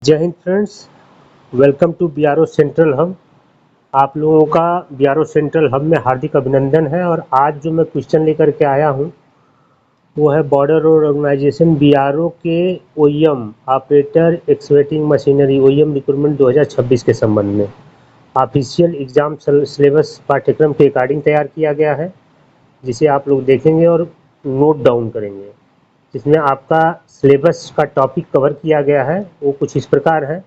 जय हिंद friends, welcome to BRO central hub. आप लोगों का बीआरओ सेंट्रल हब में हार्दिक अभिनंदन है। और आज जो मैं क्वेश्चन लेकर के आया हूं वो है बॉर्डर रोड ऑर्गेनाइजेशन बीआरओ के OEM operator excavating machinery OEM recruitment 2026 के संबंध में। ऑफिशियल एग्जाम सिलेबस पाठ्यक्रम के अकॉर्डिंग तैयार किया गया है, जिसे आप लोग देखेंगे और नोट डाउन करेंगे। जिसमें आपका सिलेबस का टॉपिक कवर किया गया है वो कुछ इस प्रकार है।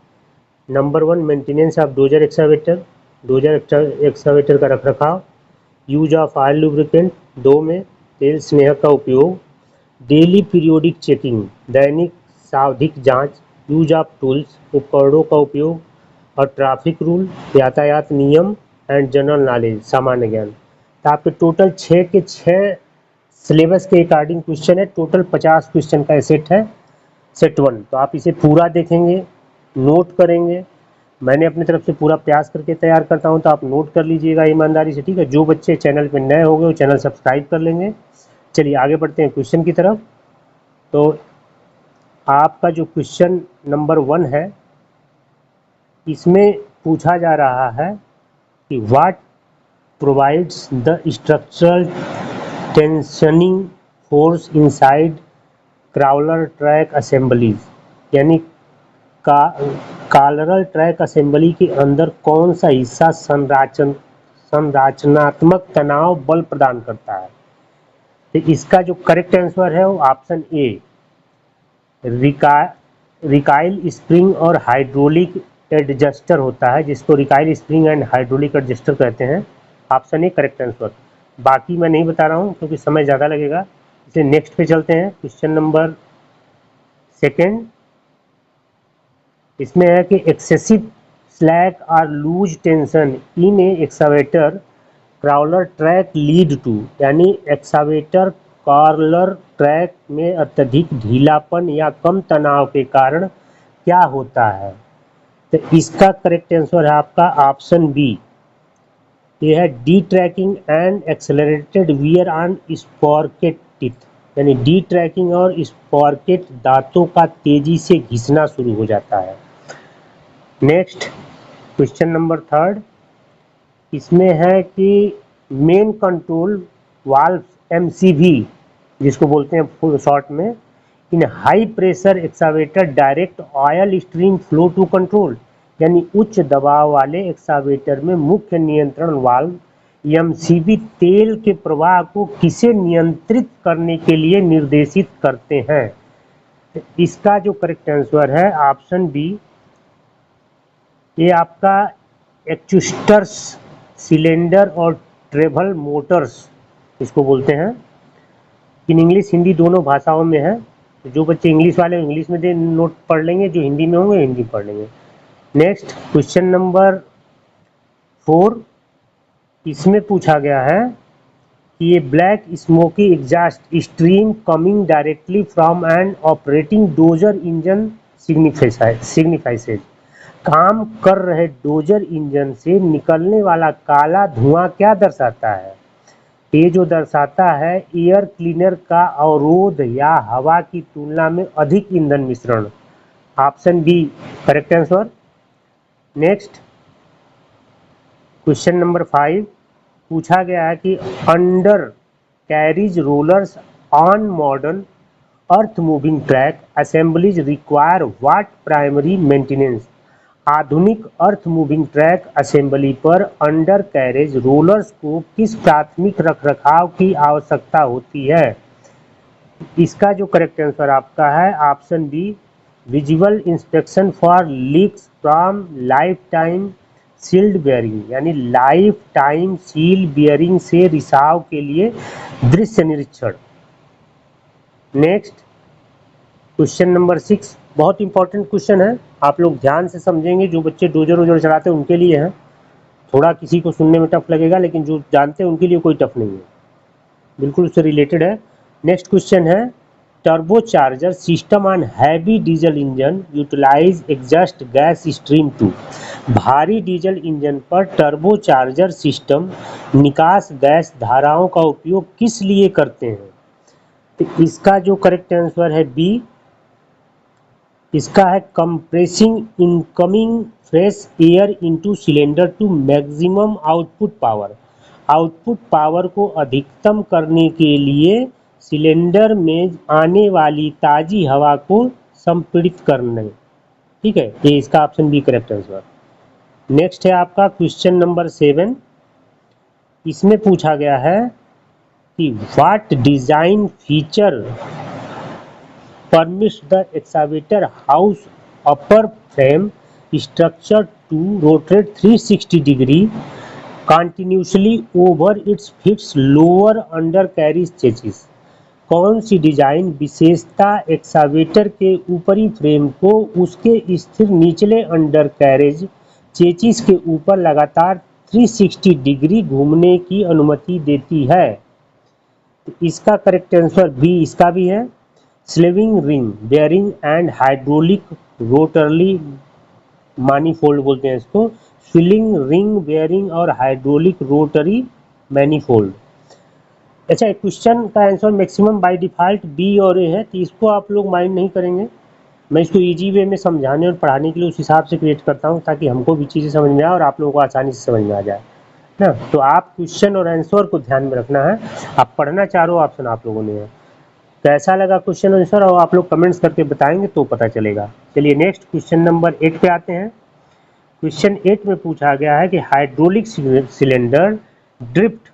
Number 1, maintenance of dozer excavator, dozer excavator का रखरखाव। Use of oil lubricant. 2 में तेल स्नेहक का उपयोग। डेली पीरियोडिक चेकिंग, दैनिक सावधिक जांच। यूज ऑफ टूल्स, उपकरणों का उपयोग। और ट्रैफिक रूल, यातायात नियम एंड जनरल नॉलेज, सामान्य ज्ञान। तो आपके टोटल 6 के 6 सिलेबस के अकॉर्डिंग क्वेश्चन है। टोटल 50 क्वेश्चन का सेट है, सेट 1। तो आप इसे पूरा देखेंगे, नोट करेंगे। मैंने अपनी तरफ से पूरा प्रयास करके तैयार करता हूं, तो आप नोट कर लीजिएगा ईमानदारी से, ठीक है। जो बच्चे चैनल पे नए हो गए वो चैनल सब्सक्राइब कर लेंगे। चलिए आगे बढ़ते हैं क्वेश्चन की तरफ। तो आपका जो क्वेश्चन नंबर 1 है, इसमें पूछा जा रहा है कि what provides the structural tensioning force inside crawler track assemblies, यानी कॉलरल ट्रैक असेंबली के अंदर कौन सा हिस्सा संरचनात्मक तनाव बल प्रदान करता है। तो इसका जो करेक्ट आंसर है वो ऑप्शन ए, रिकाइल स्प्रिंग और हाइड्रोलिक एडजस्टर होता है, जिसको रिकाइल स्प्रिंग एंड हाइड्रोलिक एडजस्टर कहते हैं। Option A correct answer. बाकी मैं नहीं बता रहा हूँ क्योंकि समय ज़्यादा लगेगा, इसलिए नेक्स्ट पे चलते हैं। क्वेश्चन नंबर 2 इसमें है कि एक्सेसिव स्लैक और loose tension in a excavator crawler track lead to, यानी एक्सावेटर कॉलर ट्रैक में अत्यधिक ढीलापन या कम तनाव के कारण क्या होता है। तो इसका करेक्ट आंसर है आपका ऑप्शन बी, ये है D tracking and accelerated wear on sprocket teeth, यानी डी ट्रैकिंग और स्पॉर्केट दांतों का तेजी से घिसना शुरू हो जाता है। नेक्स्ट क्वेश्चन नंबर 3 इसमें है कि मेन कंट्रोल वाल्व एमसीवी, जिसको बोलते हैं फुल शॉर्ट में, in high pressure excavator direct oil stream flow to control, यानी उच्च दबाव वाले एक्सावेटर में मुख्य नियंत्रण वाल्व एमसीवी तेल के प्रवाह को किसे नियंत्रित करने के लिए निर्देशित करते हैं। इसका जो करेक्ट आंसर है ऑप्शन बी, ये आपका एक्चुस्टर्स सिलेंडर और ट्रेवल मोटर्स इसको बोलते हैं। इन इंग्लिश हिंदी दोनों भाषाओं में है। तो जो बच्चे इंग्लिश वाले इंग्लिश में दे नोट पढ़ लेंगे, जो हिंदी में होंगे हिंदी पढ़ लेंगे। नेक्स्ट क्वेश्चन नंबर 4 इसमें पूछा गया है कि ये black smoky exhaust stream coming directly from an operating dozer engine signifies, काम कर रहे डोजर इंजन से निकलने वाला काला धुआं क्या दर्शाता है। ये जो दर्शाता है एयर क्लीनर का अवरोध या हवा की तुलना में अधिक ईंधन मिश्रण। Option B correct answer. Next question number 5 पूछा गया है कि undercarriage rollers on modern earth moving track assemblies require what primary maintenance, आधुनिक अर्थ मूविंग ट्रैक असेंबली पर अंडर कैरेज रोलर्स को किस प्राथमिक रखरखाव की आवश्यकता होती है। इसका जो करेक्ट आंसर आपका है option B, visual inspection for leaks from lifetime sealed bearing, यानी लाइफ टाइम सील बियरिंग से रिसाव के लिए दृश्य निरीक्षण। नेक्स्ट क्वेश्चन नंबर 6 बहुत इंपॉर्टेंट क्वेश्चन है, आप लोग ध्यान से समझेंगे। जो बच्चे डोजर वोजर चलाते हैं उनके लिए है, थोड़ा किसी को सुनने में टफ लगेगा, लेकिन जो जानते हैं उनके लिए कोई टफ नहीं है, बिल्कुल उससे रिलेटेड है। नेक्स्ट क्वेश्चन है turbocharger system on heavy diesel engine utilise exhaust gas stream to, भारी डीजल इंजन पर टर्बो चार्जर सिस्टम निकास गैस धाराओं का उपयोग किस लिए करते हैं। तो इसका जो करेक्ट आंसर है बी, इसका है compressing incoming fresh air into cylinder to maximum output power. Output power को अधिकतम करने के लिए सिलेंडर में आने वाली ताज़ी हवा को संपीड़ित करने। ठीक है, ये इसका option B correct answer. Next है आपका क्वेश्चन नंबर 7। इसमें पूछा गया है कि what design feature permits the excavator house upper frame structure to rotate 360 degree continuously over its fixed lower undercarriage chassis। कौन सी डिजाइन विशेषता एक्सावेटर के ऊपरी फ्रेम को उसके स्थिर निचले अंडर कैरेज चेचिस के ऊपर लगातार 360 डिग्री घूमने की अनुमति देती है? तो इसका करेक्ट आंसर बी इसका भी है। Slewing ring bearing and hydraulic rotary manifold बोलते हैं इसको। स्विलिंग रिंग बेयरिंग और हाइड्रोलिक रोटरी मैनिफोल्ड। अच्छा, एक क्वेश्चन का answer maximum by default B और ए है, तो इसको आप लोग माइंड नहीं करेंगे। मैं इसको इजी वे में समझाने और पढ़ाने के लिए उस हिसाब से क्रिएट करता हूँ ताकि हमको भी चीज़ें समझ में आए और आप लोगों को आसानी से समझ में आ जाए ना। तो आप क्वेश्चन और आंसर को ध्यान में रखना है। आप पढ़ना चारों ऑप्शन आप लोगों ने है। कैसा लगा क्वेश्चन आंसर और आप लोग कमेंट्स करके बताएंगे तो पता चलेगा। चलिए नेक्स्ट क्वेश्चन नंबर 8 पे आते हैं। क्वेश्चन 8 में पूछा गया है कि hydraulic cylinder drift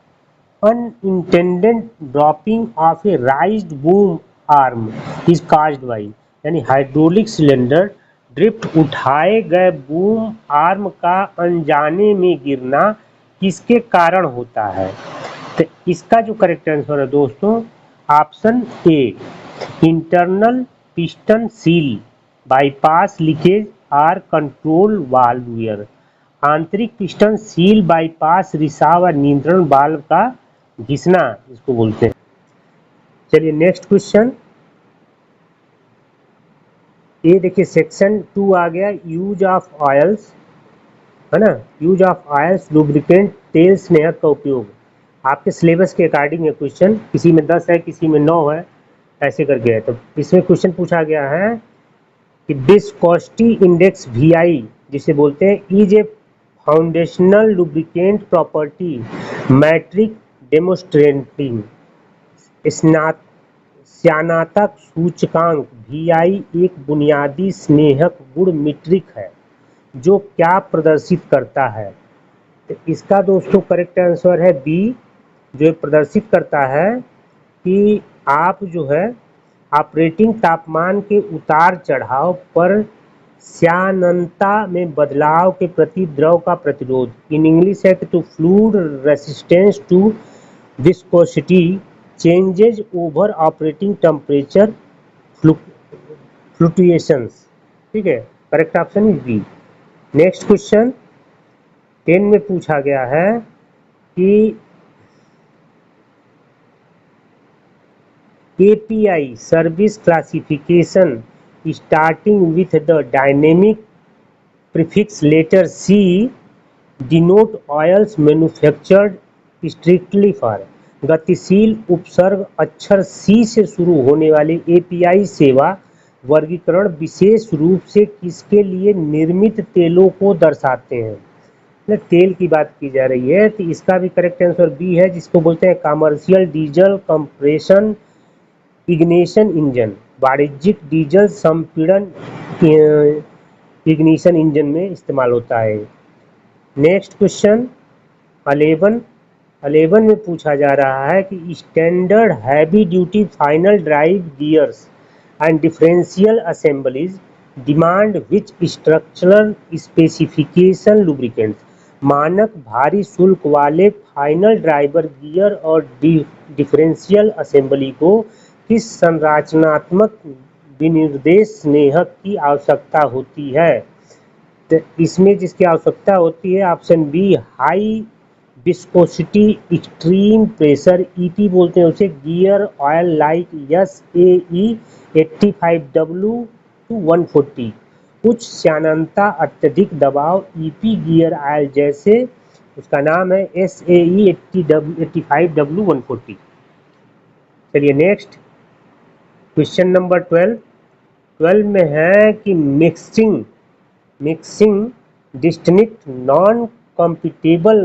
unintended dropping of A राइज्ड boom arm is caused by. यानी हाइड्रोलिक सिलेंडर ड्रिफ्ट उठाए गए बूम आर्म का अनजाने में गिरना किसके कारण होता है? तो इसका जो करेक्ट आंसर है दोस्तों option A internal piston seal bypass leakage or control valve wear. आंतरिक पिस्टन सील बाईपास रिसाव और नियंत्रण वाल्व का घिसना इसको बोलते हैं। चलिए नेक्स्ट क्वेश्चन। ये देखिए सेक्शन 2 आ गया, यूज ऑफ ऑयल्स, है ना। यूज ऑफ ऑयल्स लुब्रिकेंट तेल स्नेहक का उपयोग। आपके सिलेबस के अकॉर्डिंग है क्वेश्चन, किसी में 10 है किसी में 9 है, ऐसे करके है। तो इसमें क्वेश्चन पूछा गया है कि विस्कोसिटी इंडेक्स VI जिसे बोलते हैं is a foundational lubricant property metric demonstrating. स्नातक सूचकांक VI एक बुनियादी स्नेहक गुण मीट्रिक है जो क्या प्रदर्शित करता है? तो इसका दोस्तों करेक्ट आंसर है बी, जो प्रदर्शित करता है कि आप जो है ऑपरेटिंग तापमान के उतार चढ़ाव पर श्यानता में बदलाव के प्रति द्रव का प्रतिरोध। इन इंग्लिश है कि to fluid resistance to viscosity changes over operating temperature fluctuations. ठीक है, correct option is B. Next question 10 में पूछा गया है कि API service classification starting with the dynamic prefix letter C denote oils manufactured strictly for. गतिशील उपसर्ग अक्षर C से शुरू होने वाले API सेवा वर्गीकरण विशेष रूप से किसके लिए निर्मित तेलों को दर्शाते हैं? तेल की बात की जा रही है, तो इसका भी करेक्ट आंसर बी है, जिसको बोलते हैं commercial diesel compression ignition engine. वाणिज्यिक डीजल संपीड़न इग्निशन इंजन में इस्तेमाल होता है। नेक्स्ट क्वेश्चन 11 में पूछा जा रहा है कि standard heavy duty final drive gears and differential assemblies demand which structural specification lubricants. मानक भारी शुल्क वाले फाइनल ड्राइवर गियर और डिफरेंशियल असेंबली को किस संरचनात्मक विनिर्देश स्नेहक की आवश्यकता होती है? तो इसमें जिसकी आवश्यकता होती है option B high viscosity extreme pressure EP बोलते हैं उसे gear oil like SAE 85W to 140। उच्च श्यानता अत्यधिक दबाव EP गियर ऑयल जैसे उसका नाम है SAE 85W 140। चलिए नेक्स्ट क्वेश्चन नंबर 12। 12 में है कि mixing distinct non compatible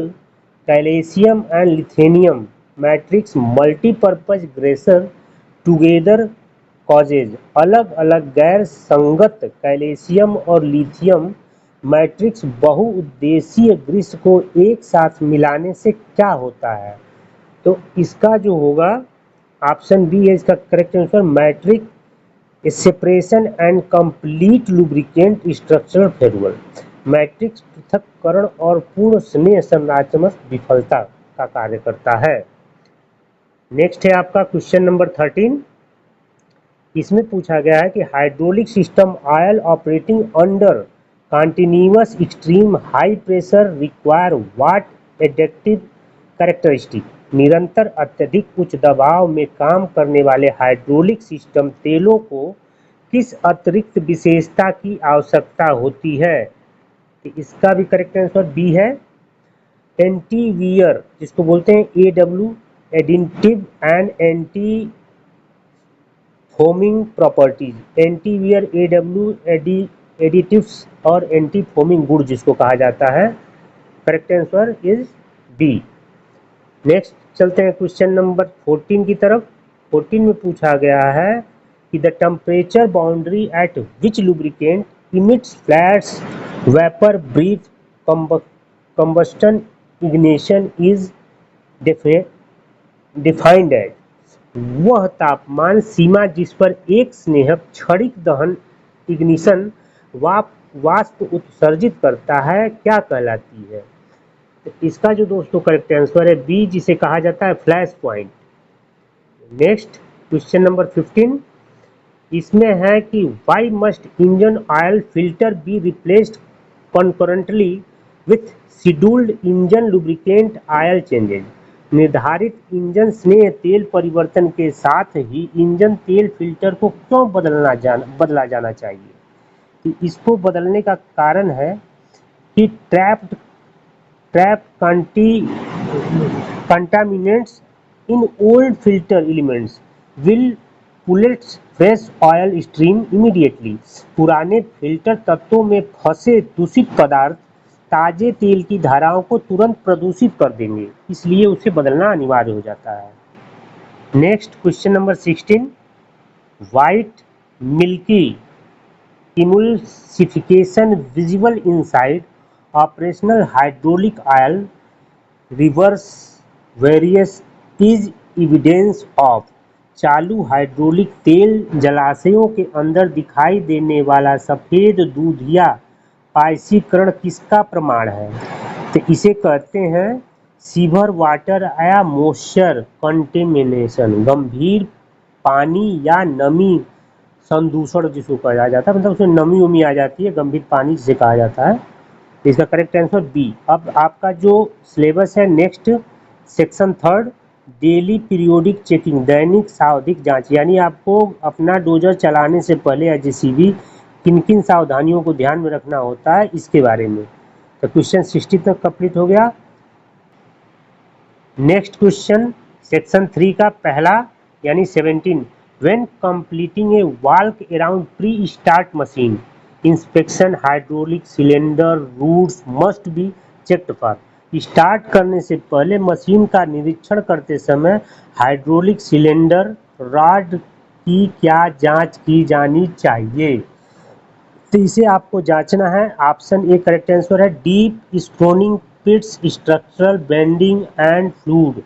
calcium and lithium matrix multipurpose greases together causes. अलग अलग गैर संगत कैल्शियम और लिथियम मैट्रिक्स बहुउद्देशीय ग्रिस को एक साथ मिलाने से क्या होता है? तो इसका जो होगा ऑप्शन बी है इसका correct answer, metric separation and complete lubricant structural failure. Matrix पृथक्करण और पूर्ण स्नेह संरचनात्मक विफलता का कार्य करता है। नेक्स्ट है आपका क्वेश्चन नंबर 13। इसमें पूछा गया है कि hydraulic system oil operating under continuous extreme high pressure require what additive characteristic. निरंतर अत्यधिक उच्च दबाव में काम करने वाले हाइड्रोलिक सिस्टम तेलों को किस अतिरिक्त विशेषता की आवश्यकता होती है? तो इसका भी करेक्ट आंसर बी है, एंटीवियर, जिसको बोलते हैं AW additive and anti foaming properties. Antiwear AW additives और एंटी फोमिंग गुण जिसको कहा जाता है। Correct answer is B. Next चलते हैं क्वेश्चन नंबर 14 की तरफ। 14 में पूछा गया है कि the temperature boundary eight which lubricant emits flats vapour brief combustion ignition is defined at. वह तापमान सीमा जिस पर एक स्नेहक क्षणिक दहन इग्निशन वाष्प उत्सर्जित करता है क्या कहलाती है? तो इसका जो दोस्तों करेक्ट आंसर है बी, जिसे कहा जाता है flash point. Next question number 15। इसमें है कि why must engine oil filter be replaced concurrently with scheduled engine lubricant oil changes. निर्धारित इंजन स्नेह तेल परिवर्तन के साथ ही इंजन तेल फिल्टर को क्यों बदला जाना चाहिए? तो इसको बदलने का कारण है कि trap contaminants in old filter elements will pollute fresh oil stream immediately। पुराने फिल्टर तत्वों में फंसे दूषित पदार्थ ताजे तेल की धाराओं को तुरंत प्रदूषित कर देंगे, इसलिए उसे बदलना अनिवार्य हो जाता है। Next question number 16। White milky emulsification visible inside operational hydraulic oil reverse various is evidence of। चालू हाइड्रोलिक तेल जलाशयों के अंदर दिखाई देने वाला सफेद दूधिया पायसीकरण किसका प्रमाण है? तो इसे कहते हैं सीवर वाटर या मॉइस्चर कंटेमिनेशन। गंभीर पानी या नमी संदूषण जिसको कहा जाता है, मतलब उसमें नमी उमी आ जाती है, गंभीर पानी जिसे कहा जाता है। इसका करेक्ट आंसर बी। अब आपका जो सिलेबस है next section 3 daily periodic checking, दैनिक सावधिक जांच, यानी आपको अपना डोजर चलाने से पहले या जेसीबी किन किन सावधानियों को ध्यान में रखना होता है इसके बारे में। तो क्वेश्चन 60 तक कंप्लीट हो गया। नेक्स्ट क्वेश्चन सेक्शन 3 का पहला यानी 17। When completing a walk around pre start machine inspection hydraulic cylinder roots must be checked for. Start करने से पहले मशीन का निरीक्षण करते समय हाइड्रोलिक सिलेंडर रॉड की क्या जांच की जानी चाहिए? तो इसे आपको जांचना है। ऑप्शन ए करेक्ट आंसर है, deep stoning pits structural bending and fluid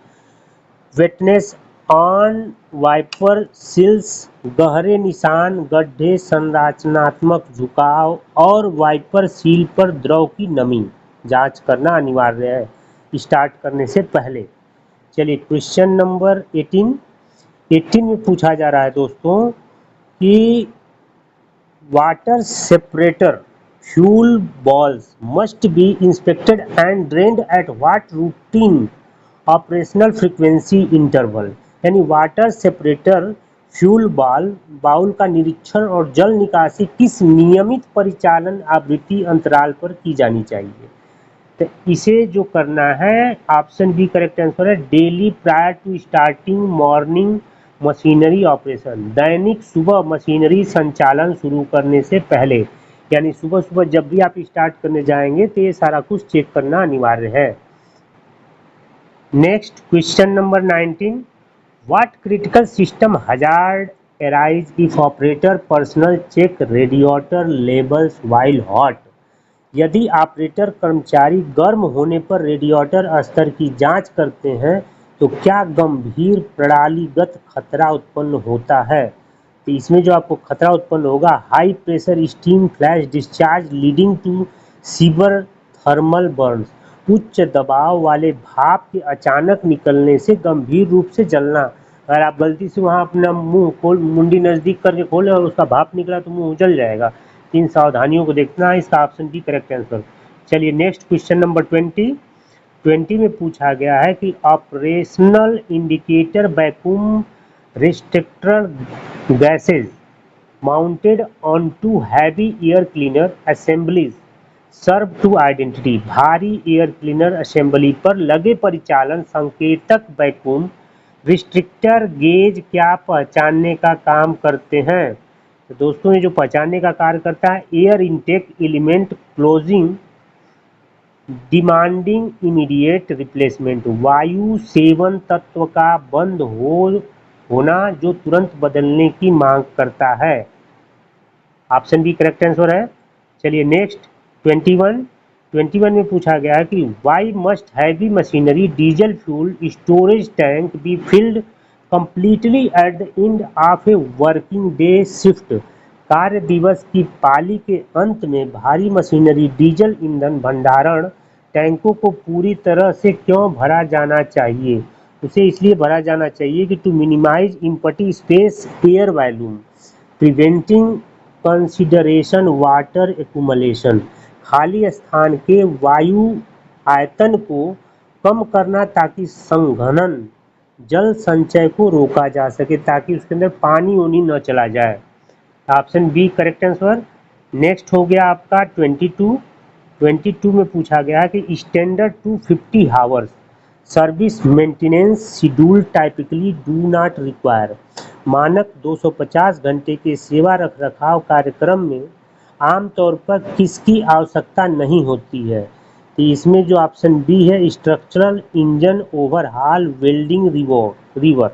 wetness on wiper seals, गहरे निशान गड्ढे संरचनात्मक झुकाव और वाइपर सील पर द्रव की नमी जांच करना अनिवार्य है स्टार्ट करने से पहले। चलिए क्वेश्चन नंबर 18 में पूछा जा रहा है दोस्तों कि water separator fuel balls must be inspected and drained at what routine operational frequency interval. यानी वाटर सेपरेटर फ्यूल बाउल का निरीक्षण और जल निकासी किस नियमित परिचालन आवृत्ति अंतराल पर की जानी चाहिए? तो इसे जो करना है ऑप्शन बी करेक्ट आंसर है, daily prior to starting morning machinery operation, दैनिक सुबह मशीनरी संचालन शुरू करने से पहले, यानी सुबह सुबह जब भी आप स्टार्ट करने जाएंगे तो ये सारा कुछ चेक करना अनिवार्य है। Next question number 19, what critical system hazard arise if operator personnel check radiator levels while hot। यदि ऑपरेटर कर्मचारी गर्म होने पर रेडिएटर स्तर की जांच करते हैं तो क्या गंभीर प्रणालीगत खतरा उत्पन्न होता है। तो इसमें जो आपको खतरा उत्पन्न होगा, high pressure steam flash discharge leading to severe thermal burns, उच्च दबाव वाले भाप के अचानक निकलने से गंभीर रूप से जलना। अगर आप गलती से वहाँ अपना मुंह खोल, मुंडी नज़दीक करके खोले और उसका भाप निकला तो मुंह जल जाएगा। इन सावधानियों को देखना है। इसका ऑप्शन डी करेक्ट आंसर। चलिए नेक्स्ट क्वेश्चन नंबर 20 में पूछा गया है कि operational indicator vacuum restrictor gauges mounted on to heavy air cleaner assemblies serve to identity. भारी एयर क्लीनर असेंबली पर लगे परिचालन संकेतक वैक्यूम रिस्ट्रिक्टर गेज क्या पहचानने का काम करते हैं। तो दोस्तों ये जो पहचानने का कार्य करता है, air intake element closing demanding immediate replacement, वायु सेवन तत्व का बंद होना जो तुरंत बदलने की मांग करता है। ऑप्शन बी करेक्ट आंसर है। चलिए नेक्स्ट 21 में पूछा गया है कि why must heavy machinery diesel fuel storage tank be filled completely at the end of a working day shift. कार्य दिवस की पाली के अंत में भारी मशीनरी डीजल ईंधन भंडारण टैंकों को पूरी तरह से क्यों भरा जाना चाहिए। उसे इसलिए भरा जाना चाहिए कि to minimize empty space air volume preventing consideration water accumulation, खाली स्थान के वायु आयतन को कम करना ताकि संघनन जल संचय को रोका जा सके, ताकि उसके अंदर पानी वानी न चला जाए। Option B correct answer. Next हो गया आपका 22 में पूछा गया है कि standard 250 hours service maintenance schedule typically do not require. मानक 250 घंटे के सेवा रखरखाव कार्यक्रम में आमतौर पर किसकी आवश्यकता नहीं होती है। तो इसमें जो ऑप्शन बी है, structural engine overhaul welding river,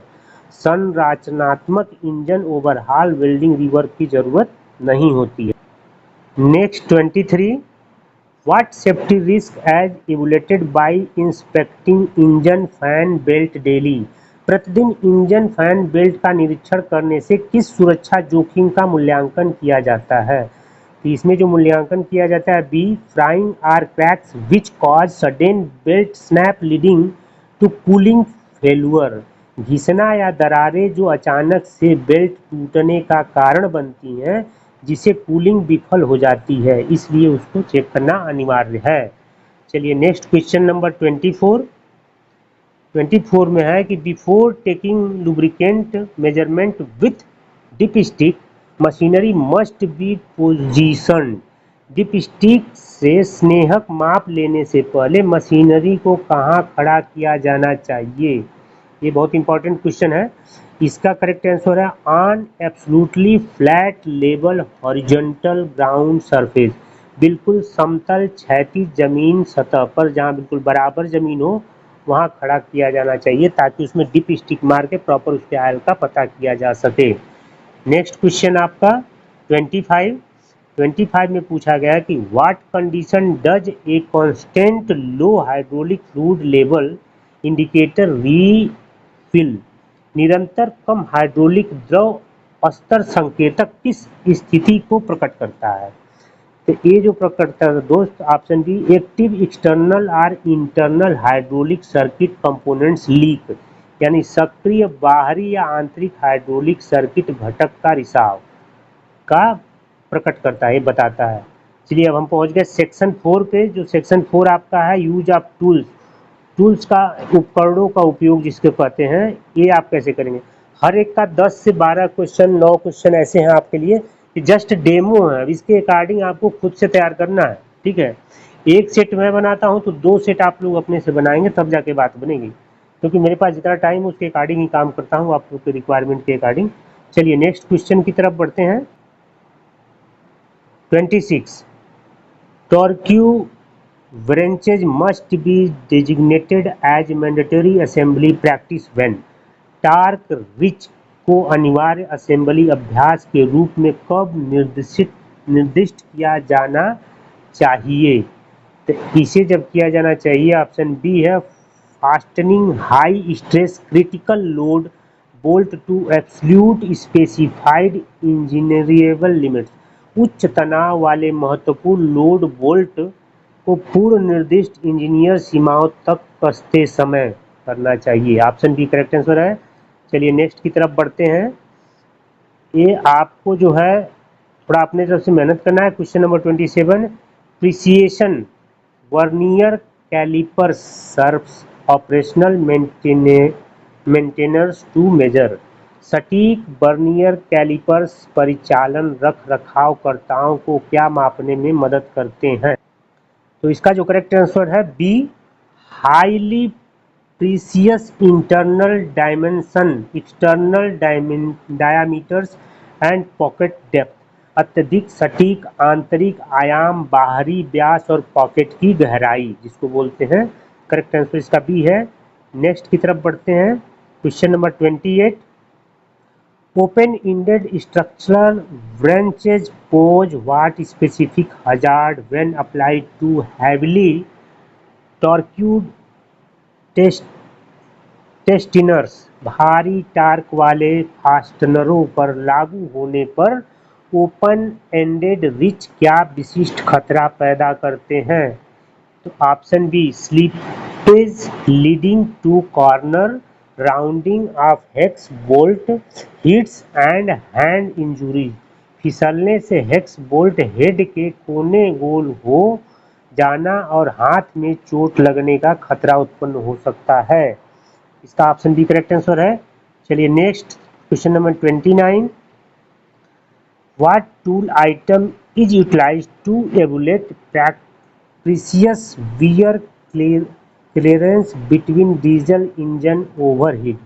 संरचनात्मक इंजन ओवरहाल वेल्डिंग रिवर की जरूरत नहीं होती है। Next 23, what safety risk is evaluated by inspecting engine fan belt daily. प्रतिदिन इंजन फैन बेल्ट का निरीक्षण करने से किस सुरक्षा जोखिम का मूल्यांकन किया जाता है। तो इसमें जो मूल्यांकन किया जाता है, B fraying or cracks which cause sudden belt snap leading to cooling failure, घिसना या दरारें जो अचानक से बेल्ट टूटने का कारण बनती हैं जिसे कूलिंग विफल हो जाती है, इसलिए उसको चेक करना अनिवार्य है। चलिए नेक्स्ट क्वेश्चन नंबर 24 में है कि before taking lubricant measurement with dipstick machinery must be positioned. Dipstick से स्नेहक माप लेने से पहले मशीनरी को कहाँ खड़ा किया जाना चाहिए। ये बहुत इंपॉर्टेंट क्वेश्चन है। इसका करेक्ट आंसर है on absolutely flat level horizontal ground surface, बिल्कुल समतल क्षैतिज जमीन सतह पर जहाँ बिल्कुल बराबर जमीन हो वहाँ खड़ा किया जाना चाहिए, ताकि उसमें डिप स्टिक मार के प्रॉपर उसके आयल का पता किया जा सके। नेक्स्ट क्वेश्चन आपका 25 में पूछा गया कि what condition does a constant low hydraulic fluid level indicator refill, निरंतर कम हाइड्रोलिक द्रव स्तर संकेतक किस स्थिति को प्रकट करता है। तो ये जो प्रकट करता है दोस्त, ऑप्शन बी एक्टिव एक्सटर्नल और internal hydraulic circuit components leak, यानी सक्रिय बाहरी या आंतरिक हाइड्रोलिक सर्किट घटक का रिसाव का प्रकट करता है, बताता है। चलिए अब हम पहुंच गए सेक्शन 4 पे। जो सेक्शन 4 आपका है यूज ऑफ टूल्स का उपकरणों का उपयोग जिसके कहते हैं, ये आप कैसे करेंगे। हर एक का 10 से 12 क्वेश्चन 9 क्वेश्चन ऐसे हैं आपके लिए कि जस्ट डेमो है, इसके अकॉर्डिंग आपको खुद से तैयार करना है, ठीक है। एक सेट मैं बनाता हूं तो 2 सेट आप लोग अपने से बनाएंगे, तब जाके बात बनेगी। क्योंकि मेरे पास जितना टाइम उसके अकॉर्डिंग ही काम करता हूँ, आप लोग के रिक्वायरमेंट के अकॉर्डिंग। चलिए नेक्स्ट क्वेश्चन की तरफ बढ़ते हैं। 26 टॉर्क्यू branches must be designated as mandatory assembly practice when torque rich को अनिवार्य असेंबली अभ्यास के रूप में कब निर्दिष्ट किया जाना चाहिए। तो इसे जब किया जाना चाहिए, ऑप्शन बी है fastening high stress critical load bolt to absolute specified engineerable limits. उच्च तनाव वाले महत्वपूर्ण लोड बोल्ट को पूर्ण निर्दिष्ट इंजीनियर सीमाओं तक कसते समय करना चाहिए। ऑप्शन बी करेक्ट आंसर है। चलिए नेक्स्ट की तरफ बढ़ते हैं। ये आपको जो है थोड़ा अपने तरफ से मेहनत करना है। Question number 27 precision vernier calliper serves operational maintenance to measure. सटीक वर्नियर कैलिपर्स परिचालन रख रखावकर्ताओं को क्या मापने में मदद करते हैं। तो इसका जो करेक्ट आंसर है be highly precious internal dimension external diameters and pocket depth. अत्यधिक सटीक आंतरिक आयाम, बाहरी व्यास और पॉकेट की गहराई, जिसको बोलते हैं। करेक्ट आंसर इसका बी है। नेक्स्ट की तरफ बढ़ते हैं। Question number 28 open-ended structural branches pose what specific hazard when applied to heavily torqued टेस्टिनर्स। भारी टार्क वाले फास्टनरों पर लागू होने पर ओपन एंडेड रिच क्या विशिष्ट खतरा पैदा करते हैं। तो option B slippage leading to corner rounding of hex bolt heads and hand injury. फिसलने से हेक्स बोल्ट हेड के कोने गोल हो जाना और हाथ में चोट लगने का खतरा उत्पन्न हो सकता है। इसका ऑप्शन बी करेक्ट आंसर है। चलिए next question number 29 what tool item is utilised to evaluate precise wear clearance between diesel engine overhead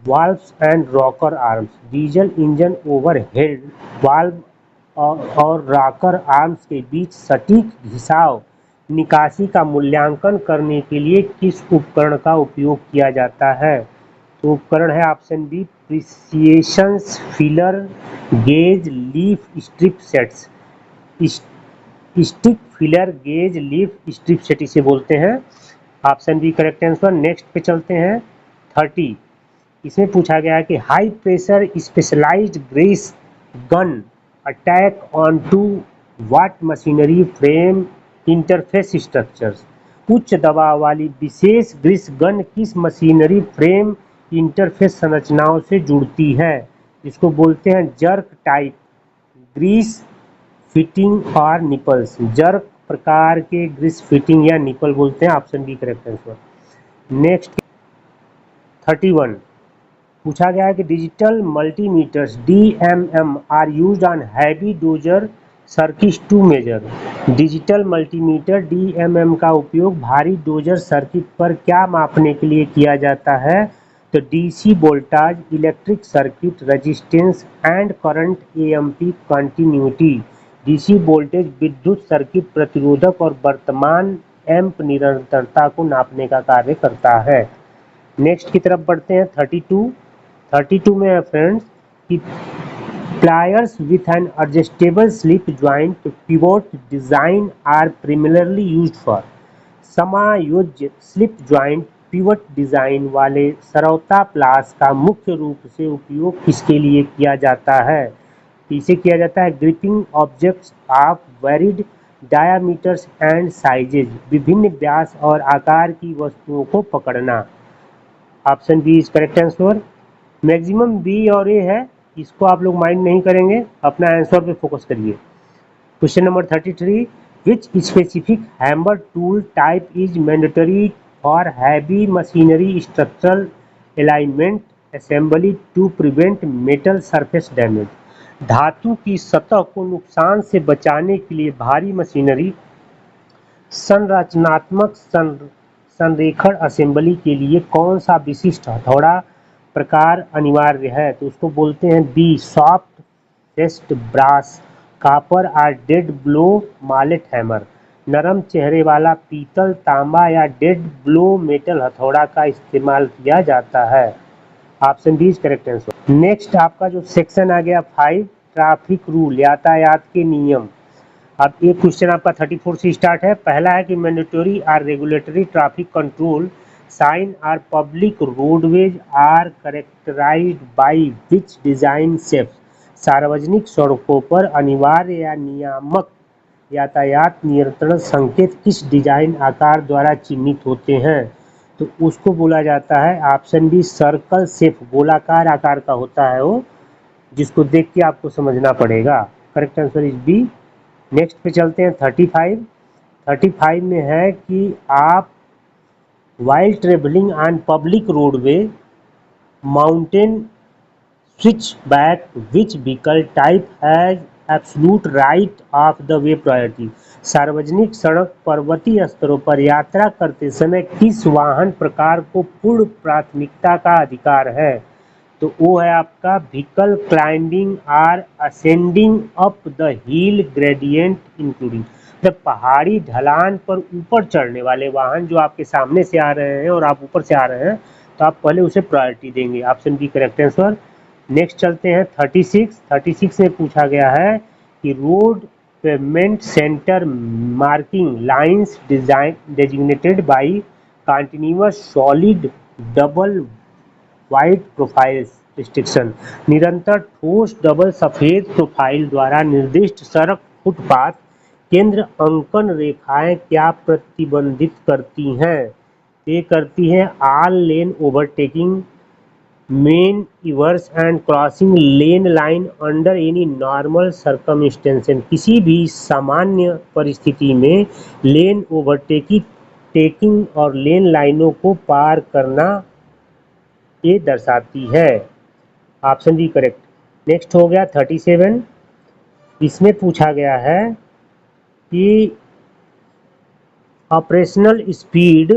valves and rocker arms. Diesel engine overhead valve और रॉकर आर्म्स के बीच सटीक घिसाव निकासी का मूल्यांकन करने के लिए किस उपकरण का उपयोग किया जाता है। तो उपकरण है option B precision feeler gauge leaf strip sets. Stick feeler gauge leaf strip set इसे बोलते हैं। Option B correct answer. Next पे चलते हैं। 30 इसमें पूछा गया है कि high pressure specialised grease gun attack on to what machinery frame interface structures. उच्च दबाव वाली विशेष ग्रीस गन किस मशीनरी फ्रेम इंटरफेस संरचनाओं से जुड़ती है, जिसको बोलते हैं जर्क टाइप ग्रीस फिटिंग और निपल्स। जर्क प्रकार के ग्रीस फिटिंग या निपल बोलते हैं। Option B correct answer. Next 31 पूछा गया है कि digital multimeters DMM are used on heavy dozer circuit to measure. Digital multimeter DMM का उपयोग भारी डोजर सर्किट पर क्या मापने के लिए किया जाता है। तो DC voltage, electric circuit resistance and current AMP continuity. DC voltage विद्युत सर्किट प्रतिरोधक और वर्तमान एम्प निरंतरता को नापने का कार्य करता है। नेक्स्ट की तरफ बढ़ते हैं। 32 में है फ्रेंड्स कि pliers with an adjustable slip joint pivot design are primarily used for। समायोज्य स्लिप ज्वाइंट पिवट डिजाइन वाले सरौता प्लास का मुख्य रूप से उपयोग किसके लिए किया जाता है। इसे किया जाता है gripping objects of varied diameters and sizes. विभिन्न व्यास और आकार की वस्तुओं को पकड़ना। Option B is correct answer. Maximum B और ए है, इसको आप लोग माइंड नहीं करेंगे, अपना आंसर पे फोकस करिए। Question number 33 which specific hammer tool type is mandatory for heavy machinery structural alignment assembly to prevent metal surface damage. धातु की सतह को नुकसान से बचाने के लिए भारी मशीनरी संरचनात्मक संरेखण असेंबली के लिए कौन सा विशिष्ट हथौड़ा प्रकार अनिवार्य है? तो उसको बोलते हैं B soft faced brass copper और डेड ब्लो मालेट हैमर। नरम चेहरे वाला पीतल, तांबा या डेड ब्लो मेटल हथौड़ा का इस्तेमाल किया जाता है। Option D is correct answer. Next आपका जो सेक्शन आ गया 5 ट्रैफिक रूल यातायात के नियम। अब एक क्वेश्चन आपका 34 से स्टार्ट है। पहला है कि mandatory or regulatory traffic control sign are public roadways are characterized by which design shapes. सार्वजनिक सड़कों पर अनिवार्य या नियामक यातायात नियंत्रण संकेत किस डिजाइन आकार द्वारा चिन्हित होते हैं? तो उसको बोला जाता है ऑप्शन बी सर्कल शेप, गोलाकार आकार का होता है वो, जिसको देख के आपको समझना पड़ेगा। Correct answer is B. Next पे चलते हैं 35 में है कि आप while traveling on public roadway mountain switchback which vehicle type has absolute right of the way priority. सार्वजनिक सड़क पर्वतीय स्तरों पर यात्रा करते समय किस वाहन प्रकार को पूर्ण प्राथमिकता का अधिकार है? तो वो है आपका vehicle climbing or ascending up the hill gradient including. जब पहाड़ी ढलान पर ऊपर चढ़ने वाले वाहन जो आपके सामने से आ रहे हैं और आप ऊपर से आ रहे हैं तो आप पहले उसे प्रायोरिटी देंगे। Option B correct answer. Next चलते हैं 36 में पूछा गया है कि road pavement center marking lines design designated by continuous solid double white profiles restriction. निरंतर ठोस डबल सफेद प्रोफाइल द्वारा निर्दिष्ट सड़क फुटपाथ केंद्र अंकन रेखाएं क्या प्रतिबंधित करती हैं? ये करती हैं all lane overtaking, manoeuvres and crossing lane line under any normal circumstances. किसी भी सामान्य परिस्थिति में लेन ओवरटेकिंग और लेन लाइनों को पार करना ये दर्शाती है। Option B correct. नेक्स्ट हो गया 37। इसमें पूछा गया है कि operational speed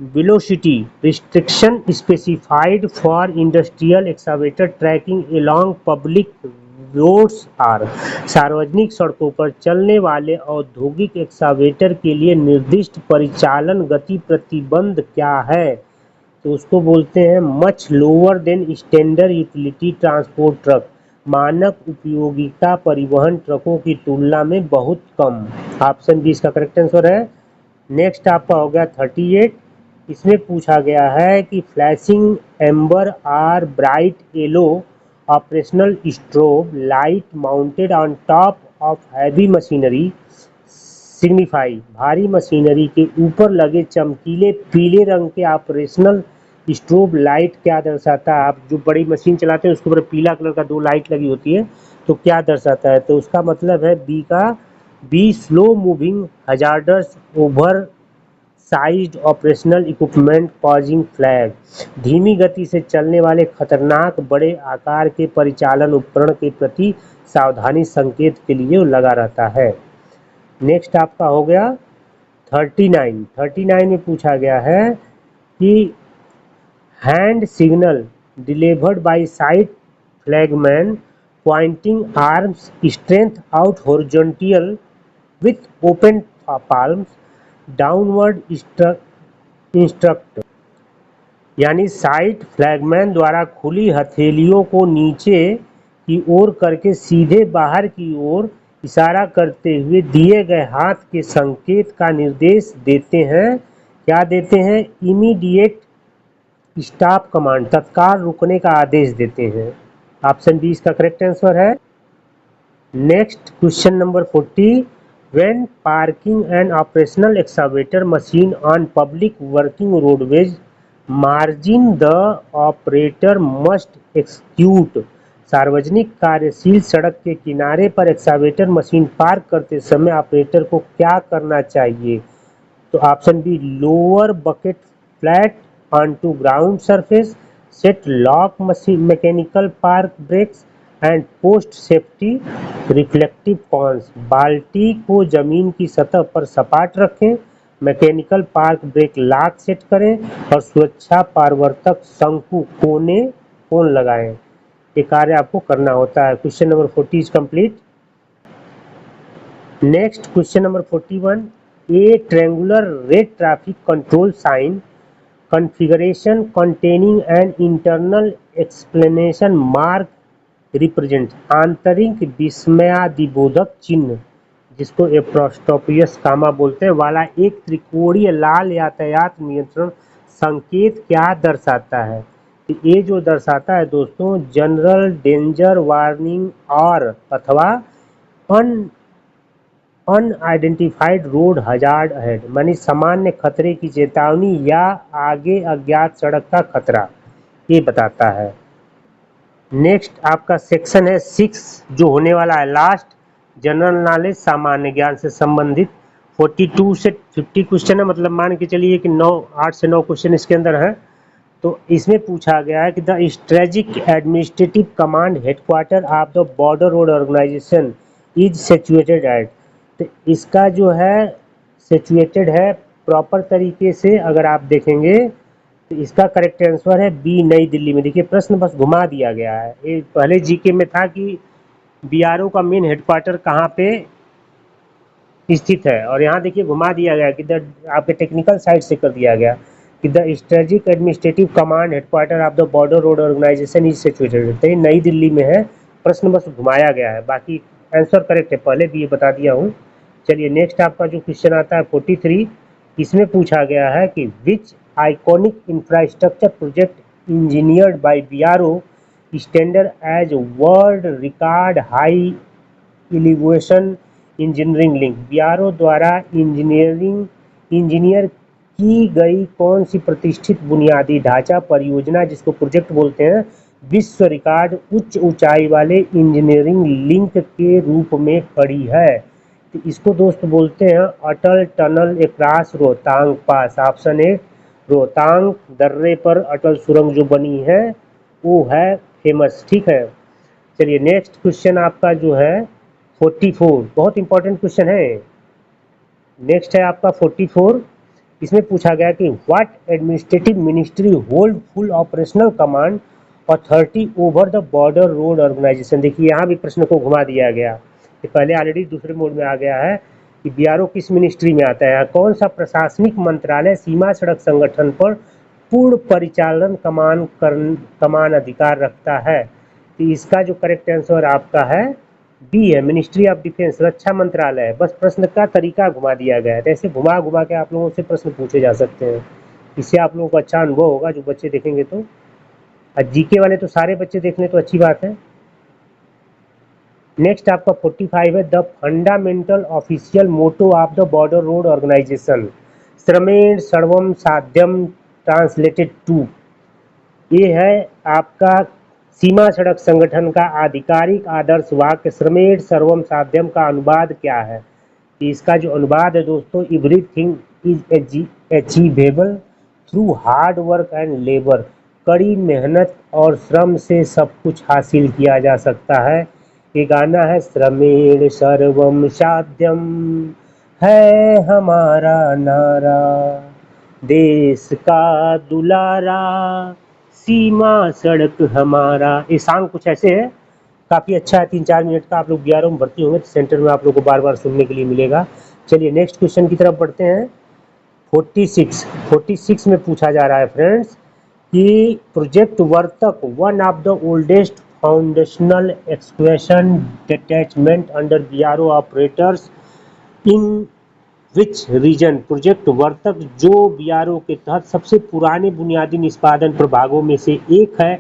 velocity restriction specified for industrial excavator tracking along public roads are. सार्वजनिक सड़कों पर चलने वाले औद्योगिक एक्सकावेटर के लिए निर्दिष्ट परिचालन गति प्रतिबंध क्या है? तो उसको बोलते हैं much lower than standard utility transport truck. मानक उपयोगिता परिवहन ट्रकों की तुलना में बहुत कम। ऑप्शन बी इसका करेक्ट आंसर है। नेक्स्ट आपका हो गया 38। इसमें पूछा गया है कि flashing amber or bright yellow operational strobe light mounted on top of heavy machinery signify. भारी मशीनरी के ऊपर लगे चमकीले पीले रंग के ऑपरेशनल स्ट्रोब लाइट क्या दर्शाता है? आप जो बड़ी मशीन चलाते हैं उसके ऊपर पीला कलर का 2 लाइट लगी होती है, तो क्या दर्शाता है? तो उसका मतलब है be slow moving hazardous over sized operational equipment pausing flag. धीमी गति से चलने वाले खतरनाक बड़े आकार के परिचालन उपकरण के प्रति सावधानी संकेत के लिए लगा रहता है। नेक्स्ट आपका हो गया 39 में पूछा गया है कि hand signal delivered by side flagman pointing arms strength out horizontal with open palms downward instruct. यानी साइड फ्लैगमैन द्वारा खुली हथेलियों को नीचे की ओर करके सीधे बाहर की ओर इशारा करते हुए दिए गए हाथ के संकेत का निर्देश देते हैं। क्या देते हैं? इमीडिएट स्टॉप कमांड, तत्काल रुकने का आदेश देते हैं। ऑप्शन बी इसका करेक्ट आंसर है। Next question number 40। When parking N operational excavator machine on public working roadways margin the operator must execute. सार्वजनिक कार्यशील सड़क के किनारे पर एक्सकावेटर मशीन पार्क करते समय ऑपरेटर को क्या करना चाहिए? तो option B lower bucket flat onto ground surface, set lock machine mechanical park brakes and post safety reflective cones. बाल्टी को जमीन की सतह पर सपाट रखें, mechanical park brake lock set करें और सुरक्षा पारवर्तक शंकु कोन लगाएं। ये कार्य आपको करना होता है। Question number 40 is complete. Next question number 41, a triangular red traffic control sign configuration containing an internal explanation mark represent आंतरिक विस्मयादिबोधक चिन्ह, जिसको एप्रोस्टोपियस कामा बोलते हैं, वाला एक त्रिकोणीय लाल यातायात नियंत्रण संकेत क्या दर्शाता है? तो ये जो दर्शाता है दोस्तों, जनरल डेंजर वार्निंग और अथवा अनआइडेंटिफाइड रोड हजार्ड अहेड, मानी सामान्य खतरे की चेतावनी या आगे अज्ञात सड़क का खतरा, ये बताता है। नेक्स्ट आपका सेक्शन है 6 जो होने वाला है लास्ट, जनरल नॉलेज सामान्य ज्ञान से संबंधित। 42 से 50 क्वेश्चन है, मतलब मान के चलिए कि 8 से 9 क्वेश्चन इसके अंदर है। तो इसमें पूछा गया है कि the strategic administrative command headquarter of the border road organisation is situated at, तो इसका जो है सिचुएटेड है प्रॉपर तरीके से अगर आप देखेंगे तो इसका करेक्ट आंसर है बी, नई दिल्ली में। देखिए प्रश्न बस घुमा दिया गया है, ये पहले जीके में था कि बीआरओ का मेन हेडक्वार्टर कहाँ पे स्थित है, और यहाँ देखिए घुमा दिया गया कि आपके टेक्निकल साइड से कर दिया गया कि the strategic administrative command headquarter of the border road organisation is situated, तो ये नई दिल्ली में है, प्रश्न बस घुमाया गया है, बाकी आंसर करेक्ट है, पहले भी ये बता दिया हूँ। चलिए नेक्स्ट आपका जो क्वेश्चन आता है 43, इसमें पूछा गया है कि which iconic infrastructure project engineered by BRO standard as world record high elevation engineering link, BRO द्वारा इंजीनियर की गई कौन सी प्रतिष्ठित बुनियादी ढांचा परियोजना, जिसको प्रोजेक्ट बोलते हैं, विश्व रिकॉर्ड उच्च ऊंचाई वाले इंजीनियरिंग लिंक के रूप में खड़ी है? तो इसको दोस्त बोलते हैं Atal tunnel across Rohtang pass. Option A, Rohtang दर्रे पर अटल सुरंग जो बनी है वो है फेमस, ठीक है। चलिए नेक्स्ट क्वेश्चन आपका जो है 44, बहुत इंपॉर्टेंट क्वेश्चन है। नेक्स्ट है आपका 44, इसमें पूछा गया कि what administrative ministry hold full operational command authority over the border road organization. देखिए यहाँ भी प्रश्न को घुमा दिया गया, कि पहले ऑलरेडी दूसरे मोड में आ गया है कि बीआरओ किस मिनिस्ट्री में आता है, कौन सा प्रशासनिक मंत्रालय सीमा सड़क संगठन पर पूर्ण परिचालन कमान अधिकार रखता है? तो इसका जो करेक्ट आंसर आपका है बी है, मिनिस्ट्री ऑफ डिफेंस, रक्षा मंत्रालय। बस प्रश्न का तरीका घुमा दिया गया है, तो ऐसे घुमा घुमा के आप लोगों से प्रश्न पूछे जा सकते हैं, इससे आप लोगों को अच्छा अनुभव होगा जो बच्चे देखेंगे तो। जीके वाले तो सारे बच्चे देख लें तो अच्छी बात है। नेक्स्ट आपका 45 है, the fundamental official motto of the border road organisation श्रमेण सर्वम साध्यम ट्रांसलेटेड टू, ये है आपका सीमा सड़क संगठन का आधिकारिक आदर्श वाक्य श्रमेण सर्वम साध्यम का अनुवाद क्या है? इसका जो अनुवाद है दोस्तों, everything is achievable through hard work and labour, कड़ी मेहनत और श्रम से सब कुछ हासिल किया जा सकता है। ये गाना है श्रमेण सर्वम साध्यम है हमारा नारा, देश का दुलारा सीमा सड़क हमारा। ये सॉन्ग कुछ ऐसे है, काफ़ी अच्छा है, 3-4 मिनट का। आप लोग बीआरओ में भर्ती होंगे तो सेंटर में आप लोग को बार बार सुनने के लिए मिलेगा। चलिए नेक्स्ट क्वेश्चन की तरफ बढ़ते हैं। 46 में पूछा जा रहा है फ्रेंड्स कि project Vartak one of the oldest foundational excavation detachment under BRO operators in which region, project Vartak जो बीआरओ के तहत सबसे पुराने बुनियादी निष्पादन प्रभागों में से एक है,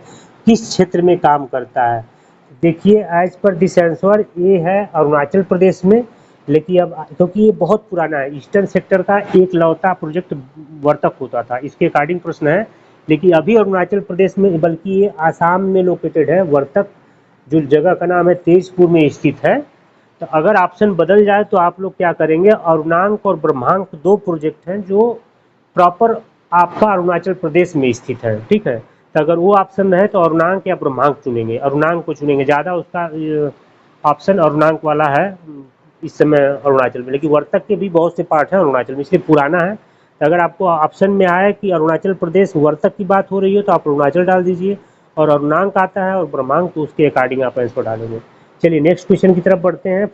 किस क्षेत्र में काम करता है? देखिए एज पर दिस आंसर ये है अरुणाचल प्रदेश में, लेकिन अब क्योंकि ये बहुत पुराना है, ईस्टर्न सेक्टर का एक लौता प्रोजेक्ट वर्तक होता था, इसके अकॉर्डिंग प्रश्न है। लेकिन अभी अरुणाचल प्रदेश में, बल्कि ये आसाम में लोकेटेड है वर्तक, जो जगह का नाम है तेजपुर में स्थित है। तो अगर ऑप्शन बदल जाए तो आप लोग क्या करेंगे, अरुणांक और ब्रह्मांक 2 प्रोजेक्ट हैं जो प्रॉपर आपका अरुणाचल प्रदेश में स्थित है, ठीक है। तो अगर वो ऑप्शन है तो अरुणांक या ब्रह्मांक चुनेंगे, अरुणांक को चुनेंगे, ज़्यादा उसका ऑप्शन अरुणांक वाला है, इस समय अरुणाचल में, लेकिन वर्तक के भी बहुत से पार्ट हैं अरुणाचल में, इसलिए पुराना है। अगर आपको ऑप्शन में आए कि अरुणाचल प्रदेश वर्तक की बात हो रही हो तो आप अरुणाचल डाल दीजिए, और अरुणांक आता है और ब्रह्मांक तो उसके अकॉर्डिंग आप आंसर डालेंगे। चलिए नेक्स्ट क्वेश्चन की तरफ बढ़ते हैं।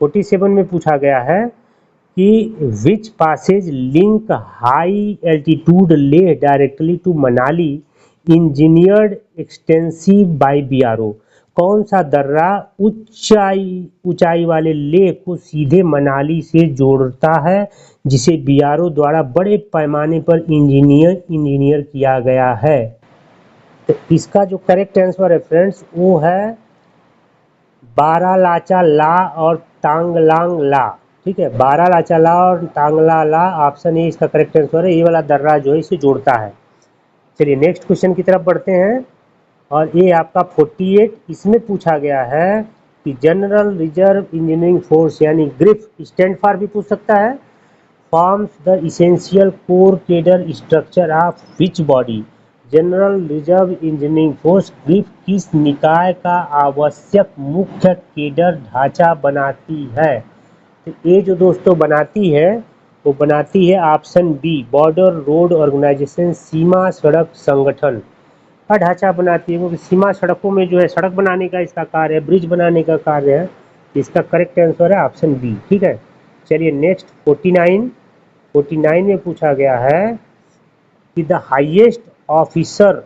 47 में पूछा गया है कि which passes link high altitude Leh directly to Manali engineered extensive by BRO. कौन सा दर्रा ऊंचाई वाले लेह को सीधे मनाली से जोड़ता है, जिसे बीआरओ द्वारा बड़े पैमाने पर इंजीनियर किया गया है। तो इसका जो करेक्ट आंसर है फ्रेंड्स वो है बारालाचा ला और तांगलांग ला। ठीक है, बारालाचा ला और तांगला ला, ऑप्शन ए इसका करेक्ट आंसर है। ये वाला दर्रा जो है इसे जोड़ता है। चलिए नेक्स्ट क्वेश्चन की तरफ बढ़ते हैं, और ये आपका 48, इसमें पूछा गया है कि जनरल रिजर्व इंजीनियरिंग फोर्स यानी ग्रिफ, स्टैंड फॉर भी पूछ सकता है, forms the essential core cadre structure of which body. General reserve engineering force grief किस निकाय का आवश्यक मुख्य केडर ढांचा बनाती है। तो ये जो दोस्तों बनाती है वो बनाती है option B, border road organisation, सीमा सड़क संगठन का ढांचा बनाती है, क्योंकि सीमा सड़कों में जो है सड़क बनाने का इसका कार्य है, ब्रिज बनाने का कार्य है। इसका करेक्ट आंसर है ऑप्शन बी। ठीक है, चलिए नेक्स्ट 49 में पूछा गया है कि the highest officer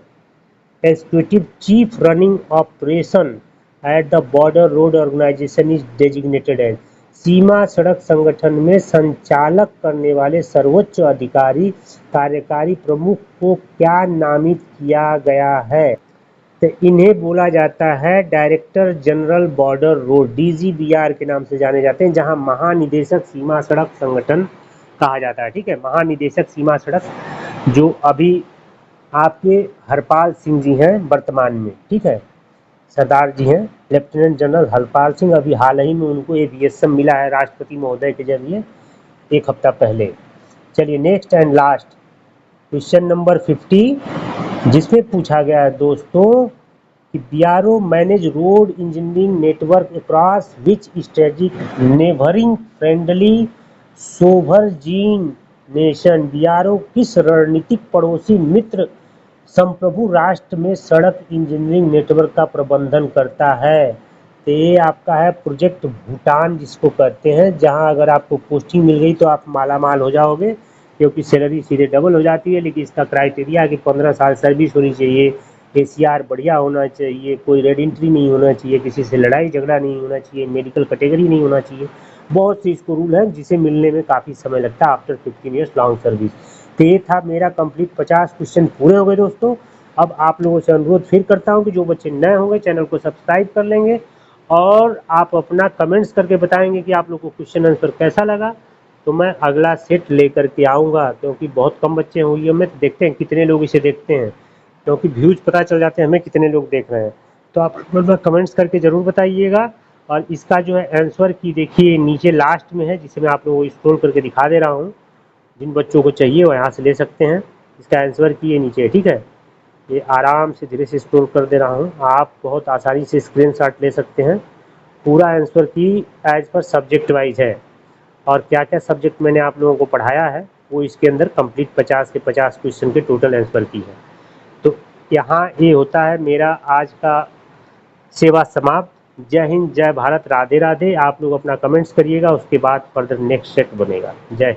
executive chief running operation at the border road organisation is designated as. सीमा सड़क संगठन में संचालक करने वाले सर्वोच्च अधिकारी कार्यकारी प्रमुख को क्या नामित किया गया है। तो इन्हें बोला जाता है डायरेक्टर जनरल बॉर्डर रोड, डीजीबीआर के नाम से जाने जाते हैं, जहां महानिदेशक सीमा सड़क संगठन कहा जाता है। ठीक है, महानिदेशक सीमा सड़क जो अभी आपके हरपाल सिंह जी हैं वर्तमान में। ठीक है, सरदार जी हैं लेफ्टिनेंट जनरल हरपाल सिंह, अभी हाल ही में उनको एवीएसएम मिला है राष्ट्रपति महोदय के जरिए एक हफ्ता पहले। चलिए next and last question number 50, जिसमें पूछा गया है दोस्तों कि BRO manage road engineering network across which strategic neighbouring friendly sovereign nation. BRO किस रणनीतिक पड़ोसी मित्र संप्रभु राष्ट्र में सड़क इंजीनियरिंग नेटवर्क का प्रबंधन करता है। तो ये आपका है प्रोजेक्ट भूटान जिसको कहते हैं, जहां अगर आपको पोस्टिंग मिल गई तो आप मालामाल हो जाओगे, क्योंकि सैलरी सीधे डबल हो जाती है। लेकिन इसका क्राइटेरिया कि 15 साल सर्विस होनी चाहिए, एसीआर बढ़िया होना चाहिए, कोई रेड एंट्री नहीं होना चाहिए, किसी से लड़ाई झगड़ा नहीं होना चाहिए, मेडिकल कैटेगरी नहीं होना चाहिए, बहुत से इसको रूल हैं जिसे मिलने में काफ़ी समय लगता है आफ्टर 15 ईयर्स लॉन्ग सर्विस। तो ये था मेरा कंप्लीट 50 क्वेश्चन पूरे हो गए दोस्तों। अब आप लोगों से अनुरोध फिर करता हूँ कि जो बच्चे नए होंगे चैनल को सब्सक्राइब कर लेंगे, और आप अपना कमेंट्स करके बताएंगे कि आप लोग को क्वेश्चन आंसर कैसा लगा, तो मैं अगला सेट लेकर के आऊँगा। क्योंकि बहुत कम बच्चे हैं वीडियो में, तो देखते हैं कितने लोग इसे देखते हैं, क्योंकि व्यूज़ पता चल जाते हैं हमें कितने लोग देख रहे हैं। तो आप कमेंट्स करके ज़रूर बताइएगा। और इसका जो है आंसर की देखिए नीचे लास्ट में है, जिसे मैं आप लोगों को स्क्रॉल करके दिखा दे रहा हूँ। जिन बच्चों को चाहिए वो यहाँ से ले सकते हैं। इसका आंसर की ये नीचे है। ठीक है, ये आराम से धीरे से स्क्रॉल कर दे रहा हूँ, आप बहुत आसानी से स्क्रीनशॉट ले सकते हैं। पूरा आंसर की एज पर सब्जेक्ट वाइज है, और क्या क्या सब्जेक्ट मैंने आप लोगों को पढ़ाया है वो इसके अंदर कंप्लीट 50 के 50 क्वेश्चन के टोटल आंसर की है। तो यहाँ ये होता है मेरा आज का सेवा समाप्त। जय हिंद, जय भारत, राधे राधे। आप लोग अपना कमेंट्स करिएगा, उसके बाद फर्दर नेक्स्ट सेट बनेगा। जय